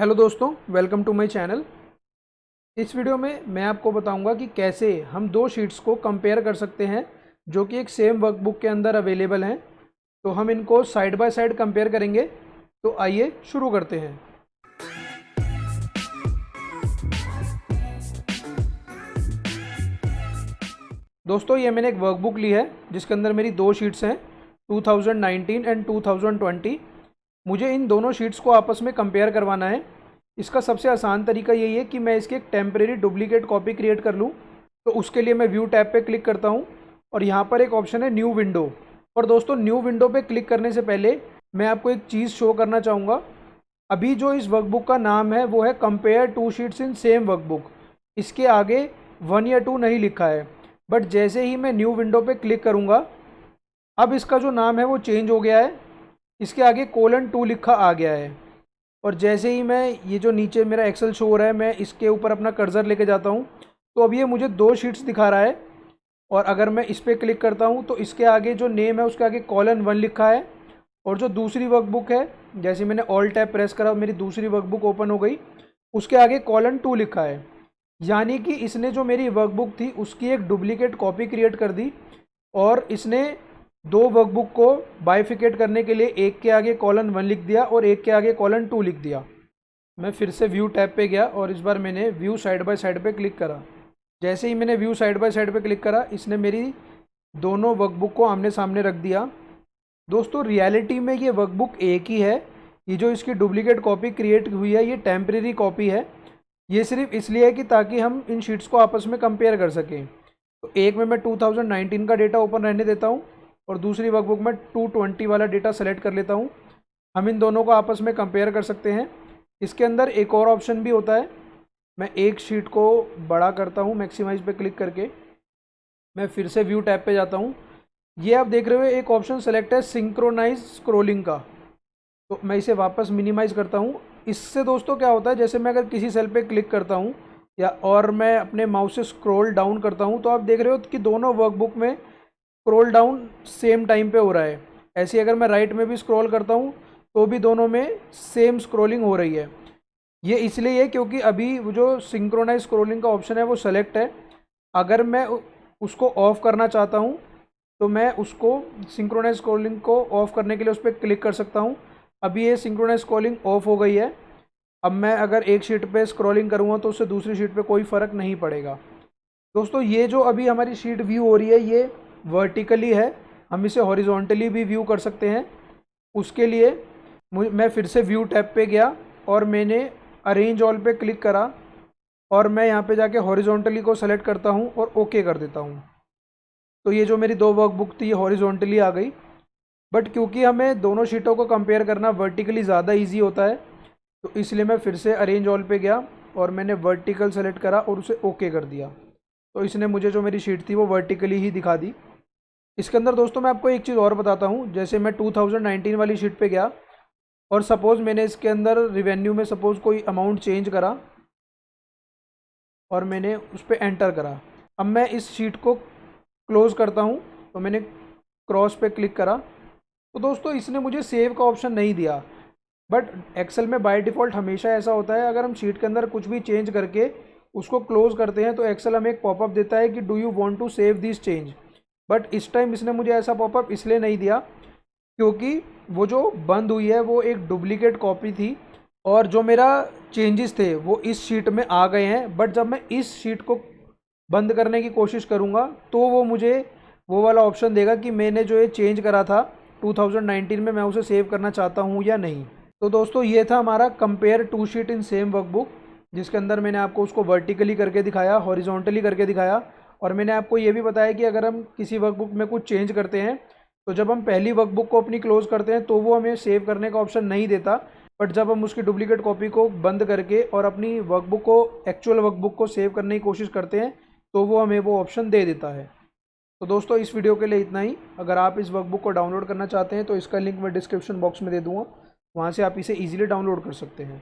Hello दोस्तों, welcome to my channel. इस video में मैं आपको बताऊंगा कि कैसे हम दो शीट्स को कंपेयर कर सकते हैं जो कि एक सेम वर्कबुक के अंदर अवेलेबल हैं। तो हम इनको साइड बाय साइड कंपेयर करेंगे। तो आइए शुरू करते हैं। दोस्तों, ये मैंने एक वर्कबुक ली है जिसके अंदर मेरी दो शीट्स हैं, 2019 एंड 2020। मुझे इन दोनों शीट्स को आपस में कंपेयर करवाना है। इसका सबसे आसान तरीका यही है कि मैं इसकी एक टेम्परेरी डुप्लीकेट कॉपी क्रिएट कर लूँ। तो उसके लिए मैं व्यू टैब पे क्लिक करता हूँ और यहाँ पर एक ऑप्शन है न्यू विंडो। और दोस्तों, न्यू विंडो पे क्लिक करने से पहले मैं आपको एक चीज़ शो करना चाहूँगा। अभी जो इस वर्कबुक का नाम है वो है compare two sheets in same workbook. इसके आगे 1 या 2 नहीं लिखा है, बट जैसे ही मैं न्यू विंडो पे क्लिक करूँगा अब इसका जो नाम है वो चेंज हो गया है। इसके आगे :2 लिखा आ गया है। और जैसे ही मैं ये जो नीचे मेरा एक्सेल शो हो रहा है मैं इसके ऊपर अपना कर्सर लेके जाता हूँ तो अब ये मुझे दो शीट्स दिखा रहा है। और अगर मैं इस पर क्लिक करता हूँ तो इसके आगे जो नेम है उसके आगे :1 लिखा है। और जो दूसरी वर्कबुक है, जैसे मैंने ऑल टैब प्रेस करा मेरी दूसरी वर्कबुक ओपन हो गई, उसके आगे :2 लिखा है। यानी कि इसने जो मेरी वर्कबुक थी उसकी एक डुप्लीकेट कॉपी क्रिएट कर दी और इसने दो वर्कबुक को बाइफिकेट करने के लिए एक के आगे :1 लिख दिया और एक के आगे :2 लिख दिया। मैं फिर से व्यू टैब पे गया और इस बार मैंने व्यू साइड बाय साइड पे क्लिक करा। जैसे ही मैंने व्यू साइड बाय साइड पे क्लिक करा इसने मेरी दोनों वर्कबुक को आमने सामने रख दिया। दोस्तों, रियलिटी में ये वर्कबुक एक ही है। ये जो इसकी डुप्लीकेट कॉपी क्रिएट हुई है ये टेम्परेरी कॉपी है। ये सिर्फ इसलिए है कि ताकि हम इन शीट्स को आपस में कंपेयर कर सकें। तो एक में मैं 2019 का डेटा ओपन रहने देता हूँ और दूसरी वर्कबुक में 220 वाला डेटा सेलेक्ट कर लेता हूँ। हम इन दोनों को आपस में कंपेयर कर सकते हैं। इसके अंदर एक और ऑप्शन भी होता है। मैं एक शीट को बड़ा करता हूँ मैक्सिमाइज पे क्लिक करके। मैं फिर से व्यू टैब पे जाता हूँ। ये आप देख रहे हो एक ऑप्शन सेलेक्ट है सिंक्रोनाइज स्क्रोलिंग का। तो मैं इसे वापस मिनिमाइज़ करता हूँ। इससे दोस्तों क्या होता है, जैसे मैं अगर किसी सेल पे क्लिक करता हूँ या और मैं अपने माउस से स्क्रॉल डाउन करता हूँ तो आप देख रहे हो कि दोनों वर्कबुक में स्क्रॉल डाउन सेम टाइम पे हो रहा है। ऐसे अगर मैं राइट में भी स्क्रॉल करता हूँ तो भी दोनों में सेम स्क्रॉलिंग हो रही है। ये इसलिए है क्योंकि अभी वो जो सिंक्रोनाइज स्क्रॉलिंग का ऑप्शन है वो सेलेक्ट है। अगर मैं उसको ऑफ़ करना चाहता हूँ तो मैं उसको सिंक्रोनाइज स्क्रॉलिंग को ऑफ़ करने के लिए उस पर क्लिक कर सकता हूँ। अभी ये सिंक्रोनाइज स्क्रॉलिंग ऑफ हो गई है। अब मैं अगर एक शीट पे स्क्रॉलिंग करूँगा तो उससे दूसरी शीट पे कोई फ़र्क नहीं पड़ेगा। दोस्तों, ये जो अभी हमारी शीट व्यू हो रही है ये वर्टिकली है। हम इसे हॉरिजॉन्टली भी व्यू कर सकते हैं। उसके लिए मैं फिर से व्यू टैब पे गया और मैंने अरेंज ऑल पे क्लिक करा और मैं यहाँ पे जाके हॉरिजॉन्टली को सेलेक्ट करता हूँ और ओके कर देता हूँ। तो ये जो मेरी दो वर्कबुक थी ये हॉरिजॉन्टली आ गई। बट क्योंकि हमें दोनों शीटों को कंपेयर करना वर्टिकली ज़्यादा ईजी होता है तो इसलिए मैं फिर से अरेंज ऑल पे गया और मैंने वर्टिकल सेलेक्ट करा और उसे ओके कर दिया। तो इसने मुझे जो मेरी शीट थी वो वर्टिकली ही दिखा दी। इसके अंदर दोस्तों मैं आपको एक चीज़ और बताता हूँ। जैसे मैं 2019 वाली शीट पे गया और सपोज़ मैंने इसके अंदर रिवेन्यू में सपोज़ कोई अमाउंट चेंज करा और मैंने उस पर एंटर करा। अब मैं इस शीट को क्लोज़ करता हूँ तो मैंने क्रॉस पे क्लिक करा तो दोस्तों इसने मुझे सेव का ऑप्शन नहीं दिया। बट एक्सेल में बाय डिफ़ॉल्ट हमेशा ऐसा होता है, अगर हम शीट के अंदर कुछ भी चेंज करके उसको क्लोज़ करते हैं तो एक्सेल हमें एक पॉपअप देता है कि do you want to save this change. But इस टाइम इसने मुझे ऐसा पॉपअप इसलिए नहीं दिया क्योंकि वो जो बंद हुई है वो एक डुप्लीकेट कॉपी थी और जो मेरा चेंजेस थे वो इस शीट में आ गए हैं। बट जब मैं इस शीट को बंद करने की कोशिश करूँगा तो वो मुझे वो वाला ऑप्शन देगा कि मैंने जो ये चेंज करा था 2019 में मैं उसे सेव करना चाहता हूँ या नहीं। तो दोस्तों, ये था हमारा compare two sheet in same workbook, जिसके अंदर मैंने आपको उसको वर्टिकली करके दिखाया, हॉरिजॉन्टली करके दिखाया। और मैंने आपको ये भी बताया कि अगर हम किसी वर्कबुक में कुछ चेंज करते हैं तो जब हम पहली वर्कबुक को अपनी क्लोज़ करते हैं तो वो हमें सेव करने का ऑप्शन नहीं देता। बट जब हम उसकी डुप्लीकेट कॉपी को बंद करके और अपनी वर्कबुक को एक्चुअल वर्कबुक को सेव करने की कोशिश करते हैं तो वो हमें वो ऑप्शन दे देता है। तो दोस्तों, इस वीडियो के लिए इतना ही। अगर आप इस वर्कबुक को डाउनलोड करना चाहते हैं तो इसका लिंक मैं डिस्क्रिप्शन बॉक्स में दे दूँगा, वहाँ से आप इसे ईजिली डाउनलोड कर सकते हैं।